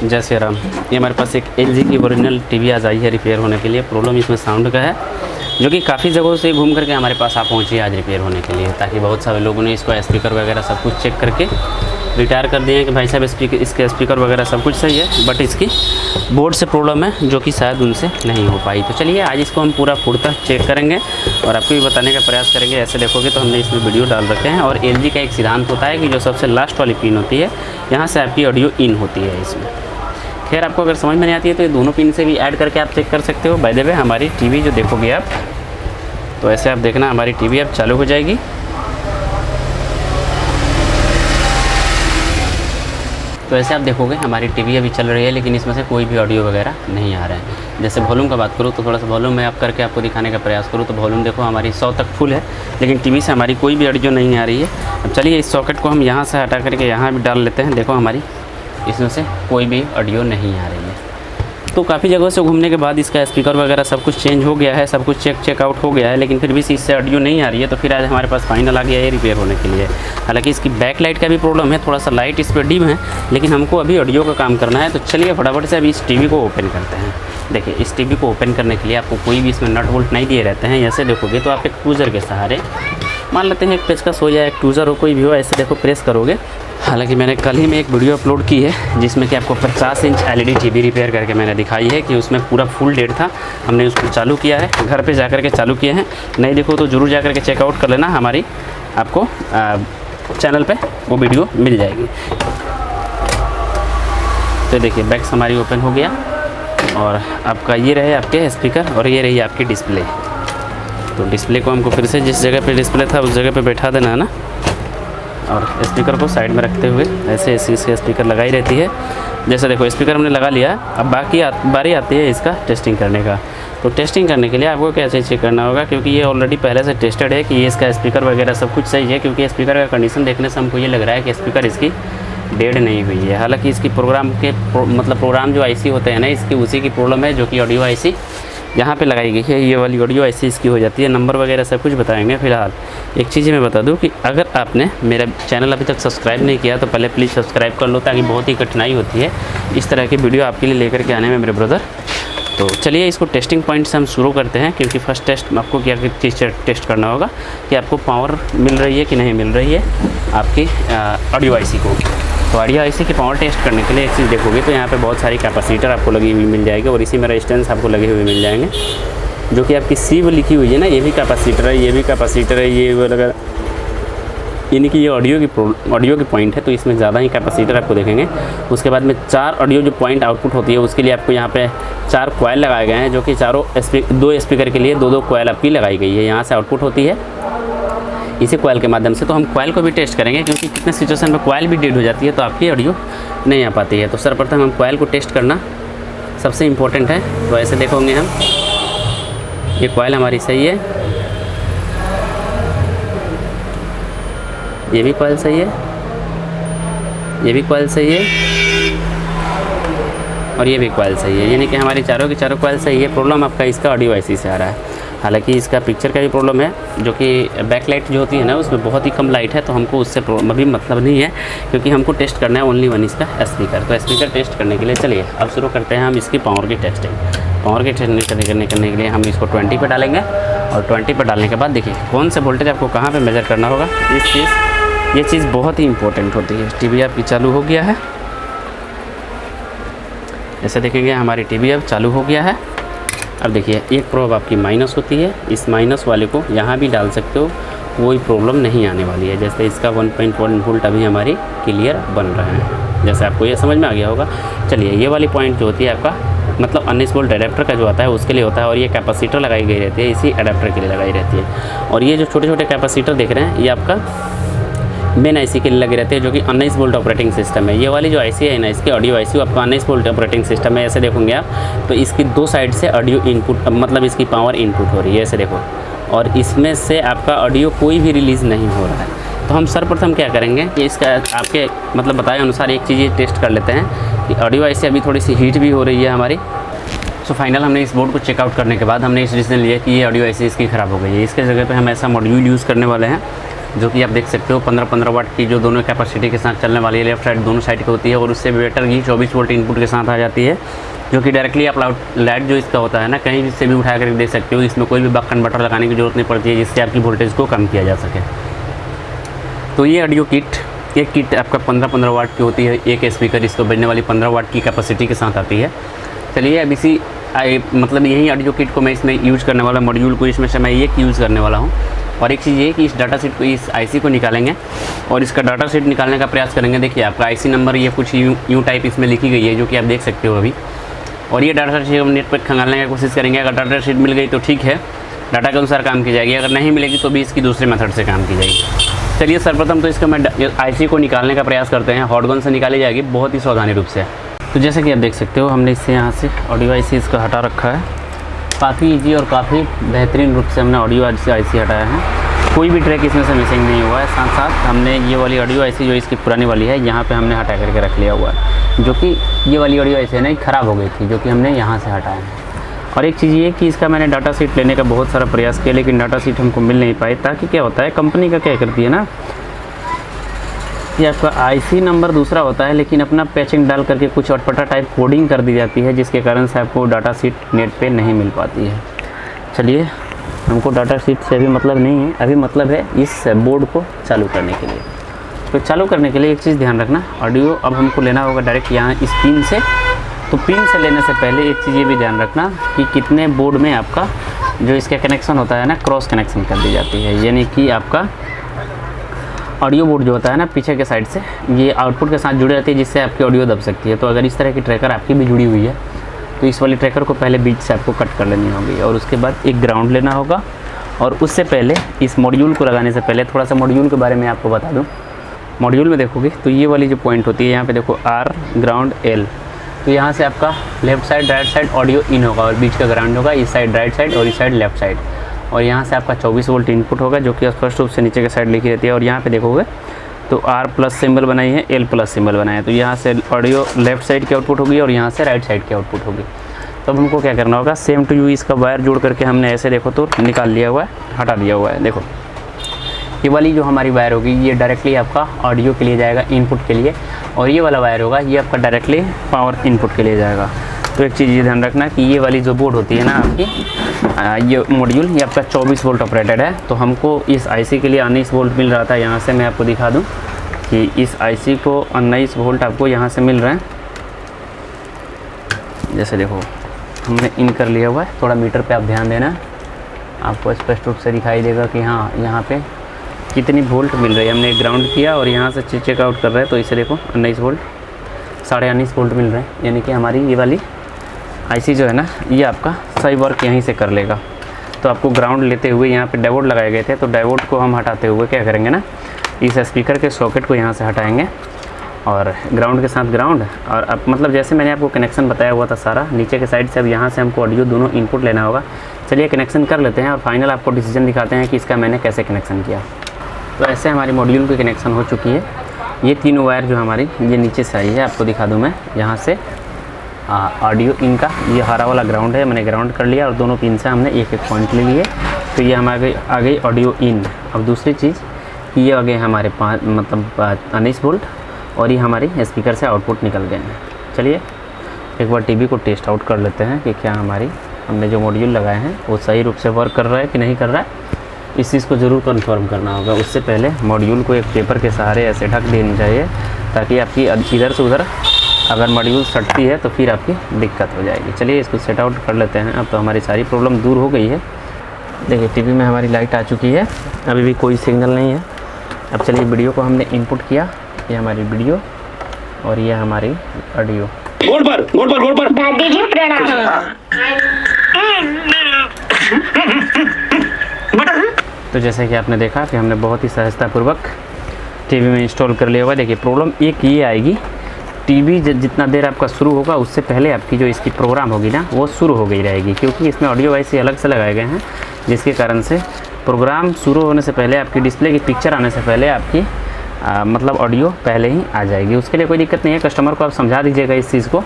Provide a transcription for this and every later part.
जय श्री राम। ये हमारे पास एक LG की ओरिजिनल टीवी आज आई है रिपेयर होने के लिए। प्रॉब्लम इसमें साउंड का है, जो कि काफ़ी जगहों से घूम करके हमारे पास आप पहुँची है आज रिपेयर होने के लिए, ताकि बहुत सारे लोगों ने इसको स्पीकर वगैरह सब कुछ चेक करके रिटायर कर दिए कि भाई साहब इसके स्पीकर वगैरह सब कुछ सही है, बट इसकी बोर्ड से प्रॉब्लम है, जो कि शायद उनसे नहीं हो पाई। तो चलिए आज इसको हम पूरा फुट तक चेक करेंगे और आपको भी बताने का प्रयास करेंगे। ऐसे देखोगे तो हमने इसमें वीडियो डाल रखे हैं। और LG का एक सिद्धांत होता है कि जो सबसे लास्ट वाली पिन होती है, यहाँ से आपकी ऑडियो इन होती है इसमें। खैर, आपको अगर समझ में नहीं आती है तो ये दोनों पिन से भी ऐड करके आप चेक कर सकते हो। बाय द वे, हमारी टीवी जो देखोगे आप, तो ऐसे आप देखना हमारी टीवी अब चालू हो जाएगी। तो ऐसे आप देखोगे हमारी टीवी अभी चल रही है, लेकिन इसमें से कोई भी ऑडियो वगैरह नहीं आ रहा है। जैसे वॉल्यूम का बात करूँ तो थोड़ा सा वॉल्यूम मैं आप करके आपको दिखाने का प्रयास करूँ तो वॉल्यूम देखो हमारी 100 तक फुल है, लेकिन टीवी से हमारी कोई भी ऑडियो नहीं आ रही है। अब चलिए इस सॉकेट को हम यहाँ से हटा करके यहाँ भी डाल लेते हैं। देखो हमारी इसमें से कोई भी ऑडियो नहीं आ रही है। तो काफ़ी जगहों से घूमने के बाद इसका स्पीकर वगैरह सब कुछ चेंज हो गया है, सब कुछ चेकआउट हो गया है, लेकिन फिर भी इससे ऑडियो नहीं आ रही है। तो फिर आज हमारे पास फाइनल आ गया है रिपेयर होने के लिए। हालांकि इसकी बैक लाइट का भी प्रॉब्लम है, थोड़ा सा लाइट इस पर डिम है, लेकिन हमको अभी ऑडियो का काम करना है। तो चलिए फटाफट से अभी इस टीवी को ओपन करते हैं। देखिए, इस टीवी को ओपन करने के लिए आपको कोई भी इसमें नट बोल्ट नहीं दिए रहते हैं। ऐसे देखोगे तो आप एक टूज़र के सहारे, मान लेते हैं एक पेचकस हो या एक टूज़र हो, कोई भी हो, ऐसे देखो प्रेस करोगे। हालांकि मैंने कल ही में एक वीडियो अपलोड की है जिसमें कि आपको 50 इंच LED टीवी रिपेयर करके मैंने दिखाई है कि उसमें पूरा फुल डेट था। हमने उसको चालू किया है, घर पे जाकर के चालू किए हैं। नहीं देखो तो ज़रूर जाकर के चेकआउट कर लेना, हमारी आपको चैनल पे वो वीडियो मिल जाएगी। तो देखिए बैक्स हमारी ओपन हो गया और आपका ये रहे आपके स्पीकर और ये रही आपकी डिस्प्ले। तो डिस्प्ले को हमको फिर से जिस जगह पे डिस्प्ले था उस जगह पे बैठा देना है ना, और स्पीकर को साइड में रखते हुए ऐसे इसके स्पीकर लगाई रहती है। जैसे देखो स्पीकर हमने लगा लिया। अब बारी आती है इसका टेस्टिंग करने का। तो टेस्टिंग करने के लिए आपको क्या चेक करना होगा, क्योंकि ये ऑलरेडी पहले से टेस्टेड है कि ये इसका स्पीकर वगैरह सब कुछ सही है। क्योंकि स्पीकर का कंडीशन देखने से हमको ये लग रहा है कि स्पीकर इसकी डेड नहीं हुई है। हालांकि इसकी प्रोग्राम जो IC होते हैं ना, इसकी उसी की प्रॉब्लम है, जो कि ऑडियो IC यहाँ पे लगाई गई है। ये वाली ऑडियो IC इसकी हो जाती है। नंबर वगैरह सब कुछ बताएंगे। फिलहाल एक चीज़ मैं बता दूं कि अगर आपने मेरा चैनल अभी तक सब्सक्राइब नहीं किया तो पहले प्लीज़ सब्सक्राइब कर लो, ताकि बहुत ही कठिनाई होती है इस तरह की वीडियो आपके लिए लेकर के आने में मेरे ब्रदर। तो चलिए इसको टेस्टिंग पॉइंट से हम शुरू करते हैं, क्योंकि फर्स्ट टेस्ट आपको क्या चीज़ टेस्ट करना होगा कि आपको पावर मिल रही है कि नहीं मिल रही है आपकी ऑडियो IC को। तो ऑडियो IC की पावर टेस्ट करने के लिए एक चीज़ देखोगे तो यहाँ पे बहुत सारी कैपेसिटर आपको लगी हुई मिल जाएगी और इसी में रेजिस्टेंस आपको लगे हुए मिल जाएंगे, जो कि आपकी C लिखी हुई है ना, ये भी कैपेसिटर है, ये भी कैपेसिटर है, ये लगा, यानी कि ये ऑडियो की पॉइंट है। तो इसमें ज़्यादा ही कैपेसिटर आपको देखेंगे। उसके बाद में 4 ऑडियो जो पॉइंट आउटपुट होती है उसके लिए आपको यहाँ पे 4 कॉइल लगाए गए हैं, जो कि दो स्पीकर के लिए 2-2 कॉइल आपकी लगाई गई है। यहाँ से आउटपुट होती है इसी कॉइल के माध्यम से। तो हम कॉइल को भी टेस्ट करेंगे, क्योंकि कितने सिचुएशन में कॉइल भी डेड हो जाती है तो आपकी ऑडियो नहीं आ पाती है। तो सर्वप्रथम हम कॉइल को टेस्ट करना सबसे इम्पोर्टेंट है। तो ऐसे देखोगे हम, ये कॉइल हमारी सही है, ये भी कॉइल सही है, ये भी कॉइल सही है और ये भी कॉइल सही है, यानी कि हमारी चारों की चारों कॉइल सही है। प्रॉब्लम आपका इसका ऑडियो IC से आ रहा है। हालांकि इसका पिक्चर का भी प्रॉब्लम है, जो कि बैक लाइट जो होती है ना उसमें बहुत ही कम लाइट है, तो हमको उससे अभी मतलब नहीं है, क्योंकि हमको टेस्ट करना है ओनली वन इसका स्पीकर। तो स्पीकर टेस्ट करने के लिए चलिए अब शुरू करते हैं हम इसकी पावर की टेस्टिंग। पावर की टेस्टिंग करने के लिए हम इसको 20 पे डालेंगे और 20 पे डालने के बाद देखिए कौन से वोल्टेज आपको कहाँ पर मेज़र करना होगा। ये चीज़ बहुत ही इंपॉर्टेंट होती है। टीवी आपकी चालू हो गया है, ऐसे देखेंगे हमारी टीवी अब चालू हो गया है। अब देखिए एक प्रोब आपकी माइनस होती है, इस माइनस वाले को यहाँ भी डाल सकते हो, कोई प्रॉब्लम नहीं आने वाली है। जैसे इसका 1.1 वोल्ट अभी हमारी क्लियर बन रहा है, जैसे आपको ये समझ में आ गया होगा। चलिए ये वाली पॉइंट जो होती है आपका मतलब 19 वोल्ट अडेप्टर का जो आता है उसके लिए होता है, और ये कैपेसिटर लगाई गई रहती है, इसी अडेप्टर के लिए लगाई रहती है। और ये जो छोटे छोटे कैपेसिटर देख रहे हैं ये आपका मेन IC के लिए लगे रहते हैं, जो कि 19 वोल्ट ऑपरेटिंग सिस्टम है। ये वाली जो IC है ना, इसकी ऑडियो IC आपका 19 वोल्ट ऑपरेटिंग सिस्टम है। ऐसे देखोगे आप तो इसकी 2 साइड से ऑडियो इनपुट, मतलब इसकी पावर इनपुट हो रही है, ऐसे देखो, और इसमें से आपका ऑडियो कोई भी रिलीज़ नहीं हो रहा है। तो हम सर्वप्रथम क्या करेंगे कि इसका आपके मतलब बताए अनुसार एक चीज़ टेस्ट कर लेते हैं कि ऑडियो IC अभी थोड़ी सी हीट भी हो रही है हमारी। सो फाइनल हमने इस बोर्ड को चेकआउट करने के बाद हमने इस डिसीजन लिया कि ये ऑडियो IC इसकी ख़राब हो गई है। इसके जगह पे हम ऐसा मॉड्यूल यूज़ करने वाले हैं जो कि आप देख सकते हो 15-15 वाट की जो दोनों कैपेसिटी के साथ चलने वाली है, लेफ्ट साइड दोनों साइड की होती है। और उससे बेटर की 24 वोल्ट इनपुट के साथ आ जाती है, जो कि डायरेक्टली आप लाइट जो इसका होता है ना, कहीं से भी उठा कर देख सकते हो। इसमें कोई भी बक कन्वर्टर लगाने की ज़रूरत नहीं पड़ती है, जिससे आपकी वोल्टेज को कम किया जा सके। तो ये ऑडियो किट, एक किट आपका 15-15 वाट की होती है। एक स्पीकर इसको बजने वाली 15 वाट की कैपेसिटी के साथ आती है। चलिए अब इसी मतलब यही ऑडियो किट को मैं इसमें यूज़ करने वाला, मॉड्यूल को इसमें से मैं ये यूज़ करने वाला हूँ। और एक चीज़ ये कि इस डाटा शीट को, इस आईसी को निकालेंगे और इसका डाटा शीट निकालने का प्रयास करेंगे। देखिए आपका आईसी नंबर ये कुछ यूँ टाइप इसमें लिखी गई है, जो कि आप देख सकते हो अभी। और ये डाटा शीट हम नेट पर खंगालने की कोशिश करेंगे। अगर डाटा शीट मिल गई तो ठीक है, डाटा के अनुसार काम की जाएगी। अगर नहीं मिलेगी तो भी इसकी दूसरे मेथड से काम की जाएगी। चलिए सर्वप्रथम तो इसका मैं आईसी को निकालने का प्रयास करते हैं। हॉट गन से निकाली जाएगी बहुत ही सावधानी रूप से। तो जैसे कि आप देख सकते हो, हमने इससे यहाँ से ऑडियो आईसी इसका हटा रखा है। काफ़ी इजी और काफ़ी बेहतरीन रूप से हमने ऑडियो आईसी हटाया है। कोई भी ट्रैक इसमें से मिसिंग नहीं हुआ है। साथ साथ हमने ये वाली ऑडियो आईसी जो इसकी पुरानी वाली है, यहाँ पे हमने हटा करके रख लिया हुआ है, जो कि ये वाली ऑडियो आईसी है ना, ख़राब हो गई थी, जो कि हमने यहाँ से हटाया है। और एक चीज़ ये कि इसका मैंने डाटा शीट लेने का बहुत सारा प्रयास किया, लेकिन डाटा शीट हमको मिल नहीं पाई। ताकि क्या होता है, कंपनी का क्या करती है ना, ये आपका आईसी नंबर दूसरा होता है, लेकिन अपना पैचिंग डाल करके कुछ अटपटा टाइप कोडिंग कर दी जाती है, जिसके कारण से आपको डाटा शीट नेट पे नहीं मिल पाती है। चलिए, हमको डाटा शीट से अभी मतलब नहीं है, अभी मतलब है इस बोर्ड को चालू करने के लिए। तो चालू करने के लिए एक चीज़ ध्यान रखना, ऑडियो अब हमको लेना होगा डायरेक्ट यहाँ इस पिन से। तो पिन से लेने से पहले एक चीज़ ये भी ध्यान रखना कि कितने बोर्ड में आपका जो इसका कनेक्शन होता है ना, क्रॉस कनेक्शन कर दी जाती है। यानी कि आपका ऑडियो बोर्ड जो होता है ना, पीछे के साइड से ये आउटपुट के साथ जुड़ी रहती है, जिससे आपकी ऑडियो दब सकती है। तो अगर इस तरह की ट्रैकर आपकी भी जुड़ी हुई है, तो इस वाली ट्रैकर को पहले बीच से आपको कट कर लेनी होगी। और उसके बाद एक ग्राउंड लेना होगा। और उससे पहले इस मॉड्यूल को लगाने से पहले थोड़ा सा मॉड्यूल के बारे में आपको बता दूँ। मॉड्यूल में देखोगे तो ये वाली जो पॉइंट होती है, यहाँ पे देखो आर, ग्राउंड, एल। तो यहाँ से आपका left side right side audio in होगा और बीच का ग्राउंड होगा। इस साइड राइट साइड और इस साइड लेफ्ट साइड। और यहाँ से आपका 24 वोल्ट इनपुट होगा, जो कि स्पष्ट रूप से नीचे के साइड लिखी रहती है। और यहाँ पे देखोगे तो आर प्लस सिंबल बनाई है, एल प्लस सिंबल बनाया है। तो यहाँ से ऑडियो लेफ्ट साइड की आउटपुट होगी और यहाँ से राइट साइड की आउटपुट होगी। तब हमको क्या करना होगा, सेम टू यू इसका वायर जोड़ करके हमने ऐसे देखो तो निकाल लिया हुआ है, हटा दिया हुआ है। देखो ये वाली जो हमारी वायर होगी, ये डायरेक्टली आपका ऑडियो के लिए जाएगा, इनपुट के लिए। और ये वाला वायर होगा, ये आपका डायरेक्टली पावर इनपुट के लिए जाएगा। तो एक चीज़ ये ध्यान रखना कि ये वाली जो बोर्ड होती है ना आपकी, ये मॉड्यूल, ये आपका 24 वोल्ट ऑपरेटेड है। तो हमको इस आईसी के लिए 19 वोल्ट मिल रहा था। यहाँ से मैं आपको दिखा दूँ कि इस आईसी को 19 वोल्ट आपको यहाँ से मिल रहा है। जैसे देखो हमने इन कर लिया हुआ है। थोड़ा मीटर पे आप ध्यान देना, आपको स्पष्ट रूप से दिखाई देगा कि हाँ यहाँ पे कितनी वोल्ट मिल रही है। हमने ग्राउंड किया और यहाँ से चेकआउट कर रहे हैं, तो इसे देखो 19 वोल्ट, 19.5 वोल्ट मिल रहे हैं। यानी कि हमारी ये वाली आईसी जो है ना, ये आपका सही वर्क यहीं से कर लेगा। तो आपको ग्राउंड लेते हुए यहाँ पे डायोड लगाए गए थे, तो डायोड को हम हटाते हुए क्या करेंगे ना, इस स्पीकर के सॉकेट को यहाँ से हटाएंगे और ग्राउंड के साथ ग्राउंड। और अब मतलब जैसे मैंने आपको कनेक्शन बताया हुआ था सारा, नीचे के साइड से अब यहाँ से हमको ऑडियो दोनों इनपुट लेना होगा। चलिए कनेक्शन कर लेते हैं और फाइनल आपको डिसीजन दिखाते हैं कि इसका मैंने कैसे कनेक्शन किया। तो ऐसे हमारी मॉड्यूल की कनेक्शन हो चुकी है। ये तीनों वायर जो हमारी ये नीचे से आई है, आपको दिखा दूँ मैं। यहाँ से ऑडियो इनका ये हरा वाला ग्राउंड है, मैंने ग्राउंड कर लिया और दोनों पिन से हमने एक एक पॉइंट ले लिए। तो ये हमारे आ गई ऑडियो इन। अब दूसरी चीज़, ये आ गए हमारे 19 वोल्ट और ये हमारी स्पीकर से आउटपुट निकल गए हैं। चलिए एक बार टीवी को टेस्ट आउट कर लेते हैं कि क्या हमारी हमने जो मॉड्यूल लगाए हैं वो सही रूप से वर्क कर रहा है कि नहीं कर रहा है। इस चीज़ को ज़रूर कंफर्म करना होगा। उससे पहले मॉड्यूल को एक पेपर के सहारे ऐसे ढक देनी चाहिए, ताकि आपकी इधर से उधर अगर मॉड्यूल सटती है तो फिर आपकी दिक्कत हो जाएगी। चलिए इसको सेट आउट कर लेते हैं। अब तो हमारी सारी प्रॉब्लम दूर हो गई है। देखिए टीवी में हमारी लाइट आ चुकी है, अभी भी कोई सिग्नल नहीं है। अब चलिए वीडियो को हमने इनपुट किया, ये हमारी वीडियो और ये हमारी ऑडियो। गोड़ पर दादी जी प्रणाम। तो जैसे कि आपने देखा कि हमने बहुत ही सहजतापूर्वक टीवी में इंस्टॉल कर लिया हुआ है। देखिए प्रॉब्लम एक ये आएगी, टीवी जितना देर आपका शुरू होगा उससे पहले आपकी जो इसकी प्रोग्राम होगी ना वो शुरू हो गई रहेगी, क्योंकि इसमें ऑडियो वाइस अलग से लगाए गए हैं, जिसके कारण से प्रोग्राम शुरू होने से पहले आपकी डिस्प्ले की पिक्चर आने से पहले आपकी मतलब ऑडियो पहले ही आ जाएगी। उसके लिए कोई दिक्कत नहीं है, कस्टमर को आप समझा दीजिएगा इस चीज़ को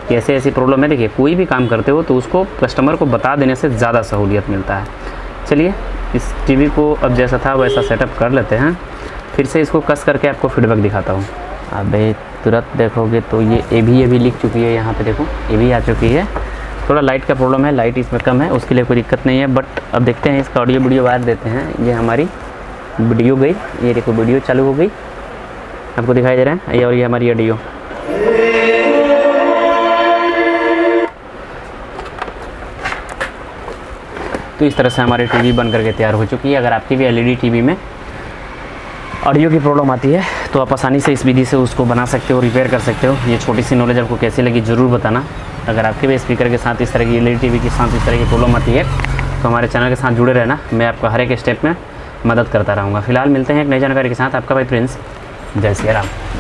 कि ऐसे ऐसी प्रॉब्लम है। देखिए कोई भी काम करते हो तो उसको कस्टमर को बता देने से ज़्यादा सहूलियत मिलता है। चलिए इस टीवी को अब जैसा था वैसा सेटअप कर लेते हैं, फिर से इसको कस करके आपको फीडबैक दिखाता हूँ। अबे तुरंत देखोगे तो ये भी लिख चुकी है, यहाँ पे देखो ये भी आ चुकी है। थोड़ा लाइट का प्रॉब्लम है, लाइट इसमें कम है, उसके लिए कोई दिक्कत नहीं है। बट अब देखते हैं इसका ऑडियो वीडियो वायर देते हैं। ये हमारी वीडियो गई, ये देखो वीडियो चालू हो गई, आपको दिखाई दे रहा है ये, और ये हमारी ऑडियो। तो इस तरह से हमारी टीवी बन करके तैयार हो चुकी है। अगर आपकी भी एलईडी टीवी में ऑडियो की प्रॉब्लम आती है तो आप आसानी से इस विधि से उसको बना सकते हो, रिपेयर कर सकते हो। ये छोटी सी नॉलेज आपको कैसी लगी ज़रूर बताना। अगर आपके भी स्पीकर के साथ इस तरह की एलईडी टीवी के साथ इस तरह की प्रॉब्लम आती है तो हमारे चैनल के साथ जुड़े रहना, मैं आपका हर एक स्टेप में मदद करता रहूँगा। फिलहाल मिलते हैं एक नई जानकारी के साथ। आपका भाई प्रिंस, जय श्री राम।